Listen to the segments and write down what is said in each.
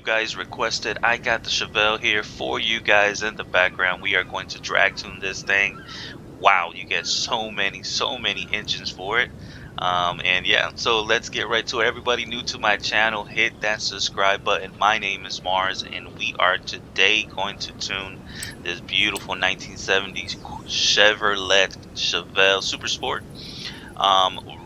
guys requested, I got the Chevelle here for you guys in the background. We are going to drag tune this thing. Wow, you get so many engines for it. And yeah, so let's get right to it. Everybody new to my channel, hit that subscribe button. My name is Mars, and we are today going to tune this beautiful 1970s Chevelle Super Sport.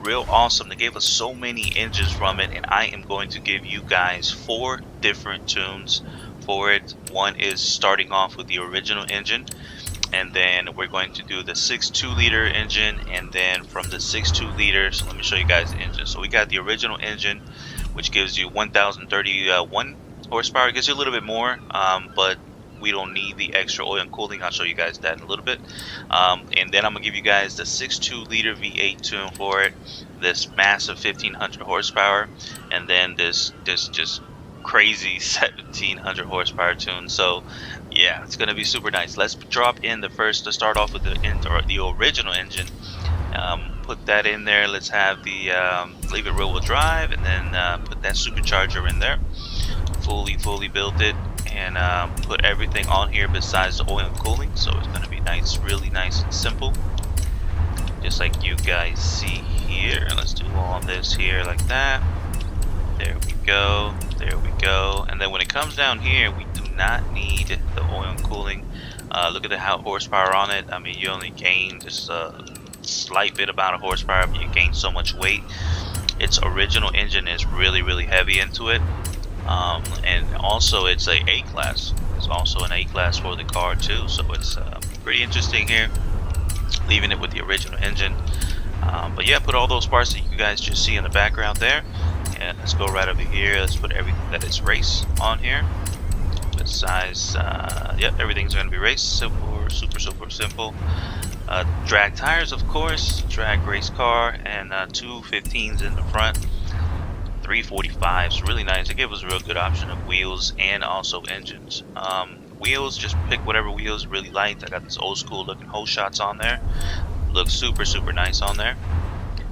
Real awesome. They gave us so many engines from it, and I am going to give you guys 4 different tunes for it. One is starting off with the original engine, and then we're going to do the 6.2 liter engine, and then from the 6.2 liter, so let me show you guys the engine. So we got the original engine, which gives you 1031 horsepower. It gives you a little bit more, but we don't need the extra oil and cooling. I'll show you guys that in a little bit. And then I'm gonna give you guys the 6.2 liter V8 tune for it, this massive 1500 horsepower, and then this just crazy 1700 horsepower tune. So yeah, it's gonna be super nice. Let's drop in the first. Let's start off with the original engine. Put that in there. Let's have the leave it rear-wheel drive, and then put that supercharger in there. Fully built it, and put everything on here besides the oil and cooling. So it's gonna be nice, really nice and simple, just like you guys see here. Let's do all this here like that. There we go. There we go. And then when it comes down here, we do not need the oil and cooling. Look at the horsepower on it. I mean, you only gain just a slight bit amount of horsepower, but you gain so much weight. Its original engine is really heavy into it. And also it's a A-class. It's also an A-class for the car too. So it's pretty interesting here, leaving it with the original engine. But yeah, put all those parts that you guys just see in the background there. And let's go right over here. Let's put everything that is race on here. Besides, yep, everything's going to be race. Super simple. Drag tires, of course. Drag race car, and 2 15s in the front. 345s, really nice. They gave us a real good option of wheels and also engines. Wheels, just pick whatever wheels you really liked. I got this old school looking hole shots on there. Looks super nice on there.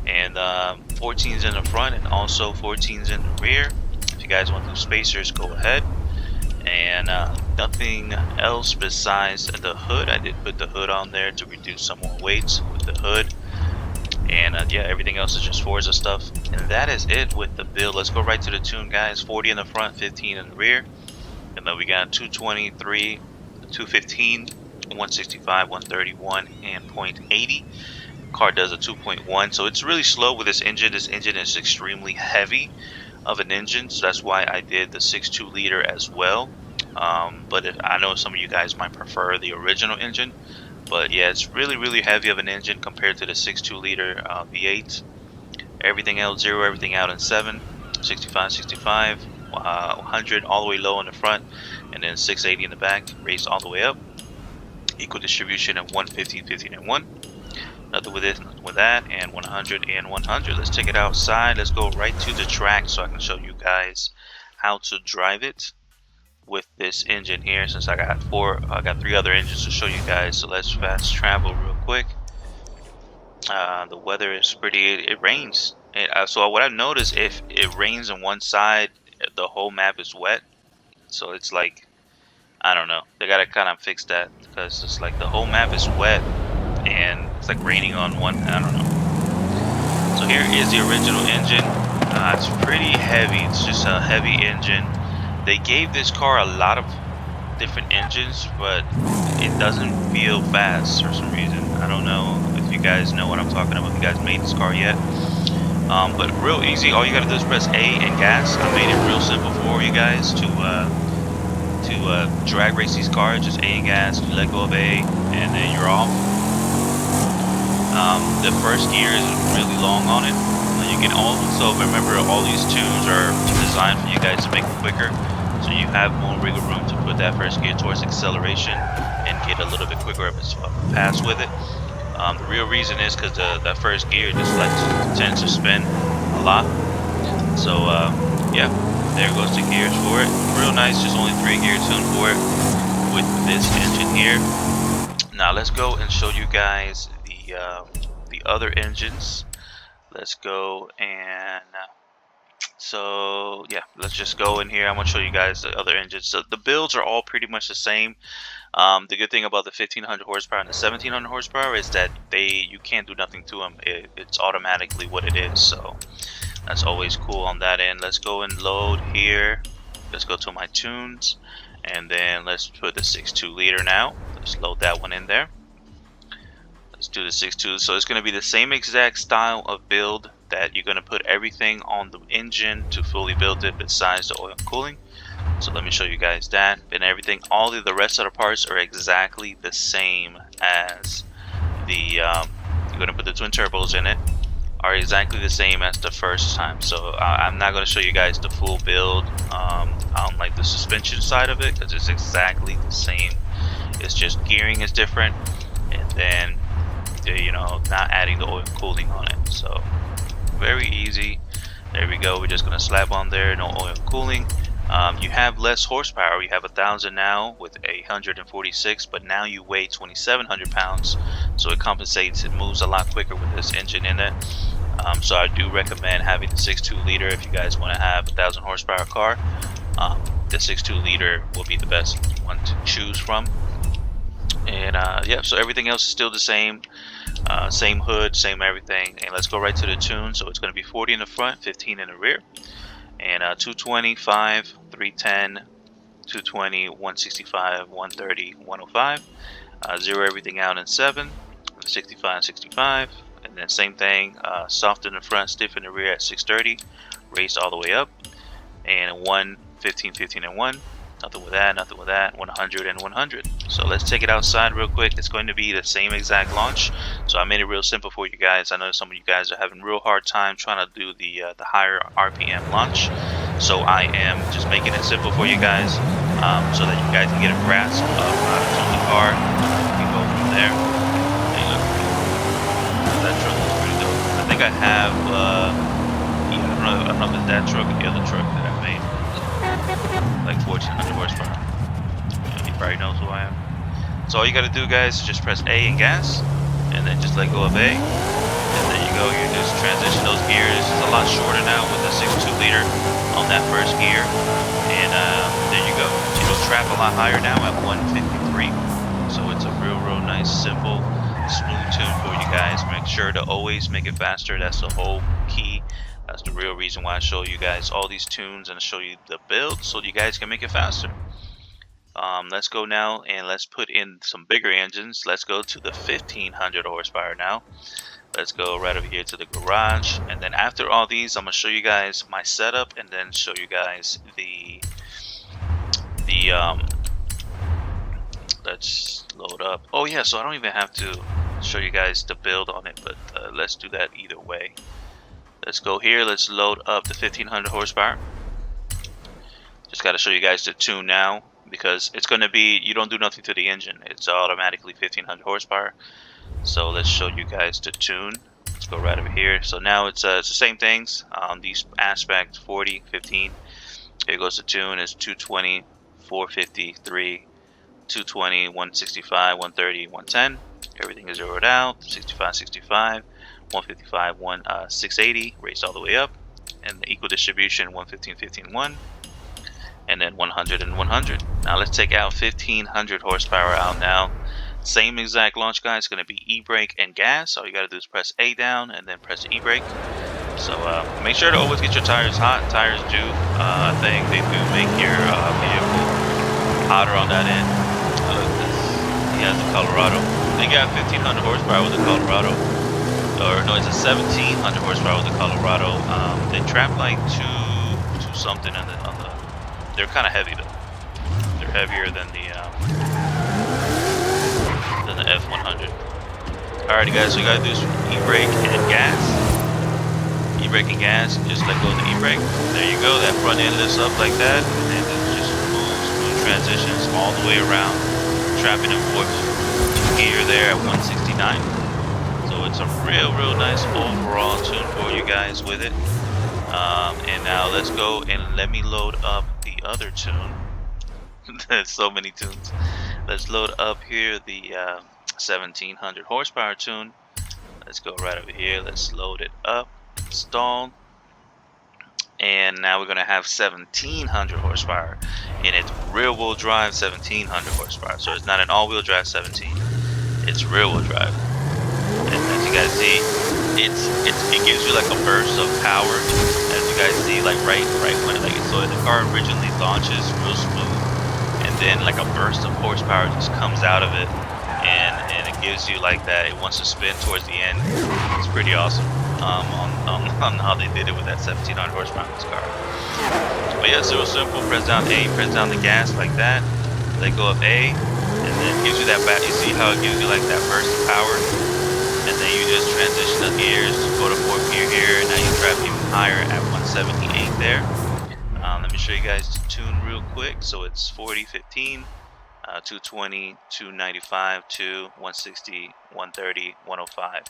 And 14s in the front and also 14s in the rear. If you guys want those spacers, go ahead. And nothing else besides the hood. I did put the hood on there to reduce some more weights with the hood. And yeah, everything else is just Forza stuff. And that is it with the build. Let's go right to the tune, guys. 40 in the front, 15 in the rear. And then we got 223, 215, 165, 131, and 0.80. Car does a 2.1, so it's really slow with this engine. This engine is extremely heavy of an engine, so that's why I did the 6.2 liter as well. But I know some of you guys might prefer the original engine, but yeah, it's really heavy of an engine compared to the 6.2 liter V8. Everything out 0, everything out in 7, 65, 100 all the way low in the front, and then 680 in the back, raised all the way up. Equal distribution of 115, 15, and 1. Nothing with this, nothing with that, and 100 and 100. Let's take it outside. Let's go right to the track so I can show you guys how to drive it with this engine here. Since I got 3 other engines to show you guys. So let's fast travel real quick. The weather is pretty. It rains. So what I've noticed, if it rains on one side, the whole map is wet. So it's like, I don't know. They gotta kind of fix that, because it's like the whole map is wet and it's like raining on one. I don't know. So here is the original engine. It's pretty heavy. It's just a heavy engine. They gave this car a lot of different engines, but it doesn't feel fast for some reason. I don't know if you guys know what I'm talking about. If you guys made this car yet. But real easy. All you gotta do is press A and gas. I made it real simple for you guys to drag race these cars. Just A and gas. You let go of A, and then you're off. The first gear is really long on it. You can also remember all these tunes are designed for you guys to make it quicker, so you have more wiggle room to put that first gear towards acceleration and get a little bit quicker of a pass with it. The real reason is because that first gear just tends to spin a lot. So yeah, there goes the gears for it. Real nice, just only 3 gear tune for it with this engine here. Now let's go and show you guys the other engines. Let's go and So yeah, let's just go in here. I'm gonna show you guys the other engines. So the builds are all pretty much the same. The good thing about the 1500 horsepower and the 1700 horsepower is that you can't do nothing to them. It's automatically what it is. So that's always cool on that end. Let's go and load here. Let's go to my tunes, and then let's put the 6.2 liter now. Let's load that one in there. Let's do the 6.2. So it's going to be the same exact style of build that you're going to put everything on the engine to fully build it besides the oil and cooling. So let me show you guys that. And everything, all of the rest of the parts are exactly the same as the, you're going to put the twin turbos in it, are exactly the same as the first time. So I'm not going to show you guys the full build on like the suspension side of it, because it's exactly the same. It's just gearing is different, and then you know, not adding the oil and cooling on it. So very easy. There we go. We're just going to slap on there, no oil and cooling. You have less horsepower. You have 1,000 now with 146, but now you weigh 2,700 pounds, so it compensates. It moves a lot quicker with this engine in it. So I do recommend having the 6.2 liter if you guys want to have 1,000 horsepower car. The 6.2 liter will be the best one to choose from. And yeah, so everything else is still the same. Same hood, same everything. And let's go right to the tune. So it's going to be 40 in the front, 15 in the rear. And 220, 5, 310, 220, 165, 130, 105. Zero everything out in 7, 65, 65. And then same thing, soft in the front, stiff in the rear at 630, raised all the way up. And 1, 15, 15, and 1. Nothing with that, nothing with that. 100 and 100. So let's take it outside real quick. It's going to be the same exact launch. So I made it real simple for you guys. I know some of you guys are having real hard time trying to do the higher RPM launch. So I am just making it simple for you guys, so that you guys can get a grasp of how to tune the car. We can go from there. Hey, look. That truck is pretty dope. I think I have, yeah, I don't know if it's that truck or the other truck that I made. Like 1,400 horsepower. He probably knows who I am. So all you gotta do, guys, is just press A and gas, and then just let go of A, and there you go. You just transition those gears. It's a lot shorter now with the 6.2 liter on that first gear, and there you go. It'll trap a lot higher now at 153. So it's a real nice, simple, smooth tune for you guys. Make sure to always make it faster. That's the whole key. That's the real reason why I show you guys all these tunes and show you the build, so you guys can make it faster. Let's go now and let's put in some bigger engines. Let's go to the 1,500 horsepower now. Let's go right over here to the garage, and then after all these, I'm gonna show you guys my setup, and then show you guys the let's load up. Oh yeah, so I don't even have to show you guys the build on it, but let's do that either way. Let's go here. Let's load up the 1,500 horsepower. Just got to show you guys the tune now, because it's going to be, you don't do nothing to the engine. It's automatically 1,500 horsepower. So let's show you guys the tune. Let's go right over here. So now it's the same things. These aspects, 40, 15. Here goes the tune. It's 220, 453, 220, 165, 130, 110. Everything is zeroed out. 65, 65. 155, 680, raised all the way up, and the equal distribution 115, 15, 1, and then 100 and 100. Now let's take out 1,500 horsepower out now. Same exact launch, guys. It's going to be e-brake and gas. All you got to do is press A down and then press the e-brake. So make sure to always get your tires hot. Tires do, I think they do make your vehicle hotter on that end. Look at this. He has the Colorado. They got 1,500 horsepower with the Colorado. Or no, it's a 1,700 horsepower with the Colorado. They trap like two something on the. They're kind of heavy though. They're heavier than the F100. Alrighty, guys. So you gotta do is e-brake and gas. E-brake and gas. Just let go of the e-brake. There you go. That front end lifts up like that, and then it just smooth transitions all the way around, trapping in fourth gear there at 169. So it's a real nice overall tune for you guys with it. And now let's go and let me load up the other tune. There's so many tunes. Let's load up here the 1,700 horsepower tune. Let's go right over here. Let's load it up, install, And now we're gonna have 1700 horsepower, and it's rear-wheel drive 1700 horsepower. So it's not an all-wheel drive 17; it's rear-wheel drive. And as you guys see, it gives you like a burst of power. As you guys see, like right when so the car originally launches real smooth, and then like a burst of horsepower just comes out of it, and it gives you like that. It wants to spin towards the end. It's pretty awesome. On how they did it with that 1700 horsepower in this car. But yeah, it's real simple. Press down A, press down the gas like that. Let go of A, and then it gives you that back. You see how it gives you like that burst of power, and then you just transition the gears, go to 4th gear here, and now you drive even higher at 178 there. Let me show you guys the tune real quick. So it's 40, 15. 220, 295, 2, 160, 130, 105.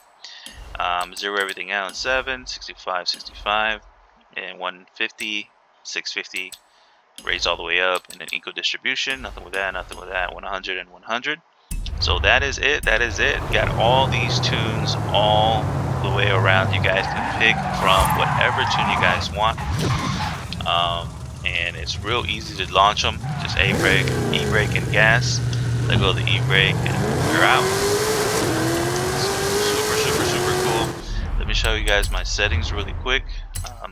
Zero everything out in 7, 65, 65, and 150, 650. Raise all the way up, and then equal distribution. Nothing with that, nothing with that. 100 and 100. So that is it. That is it. Got all these tunes all the way around. You guys can pick from whatever tune you guys want. And it's real easy to launch them. Just A-brake, E-brake, and gas. Let go of the E-brake, and you're out. Super cool. Let me show you guys my settings really quick.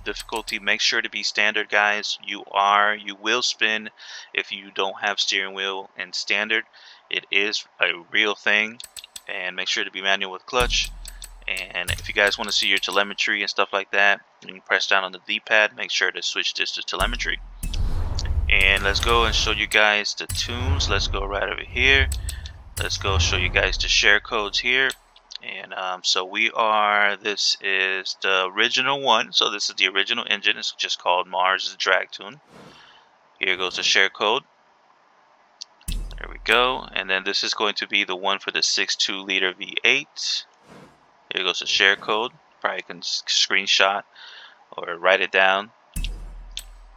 Difficulty, make sure to be standard, guys. You will spin if you don't have steering wheel in standard. It is a real thing. And make sure to be manual with clutch. And if you guys want to see your telemetry and stuff like that, you can press down on the D-pad. Make sure to switch this to telemetry. And let's go and show you guys the tunes. Let's go right over here. Let's go show you guys the share codes here. And so this is the original one. So this is the original engine. It's just called Mars Drag Tune. Here goes the share code. There we go. And then this is going to be the one for the 6.2 liter V8. Here goes the share code. Probably can screenshot or write it down.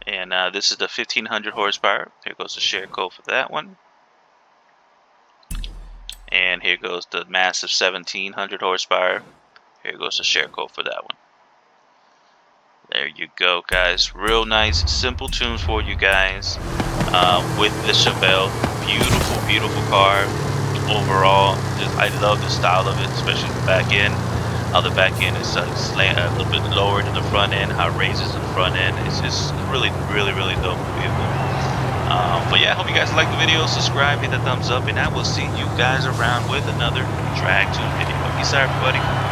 And this is the 1500 horsepower. Here goes the share code for that one. And here goes the massive 1700 horsepower. Here goes the share code for that one. There you go, guys. Real nice, simple tunes for you guys with the Chevelle. Beautiful car. Overall, I love the style of it, especially the back end. How the back end is slant a little bit lower than the front end. How it raises the front end. It's just really dope vehicle. But yeah, I hope you guys like the video. Subscribe, hit the thumbs up, and I will see you guys around with another drag tune video. Peace out, everybody.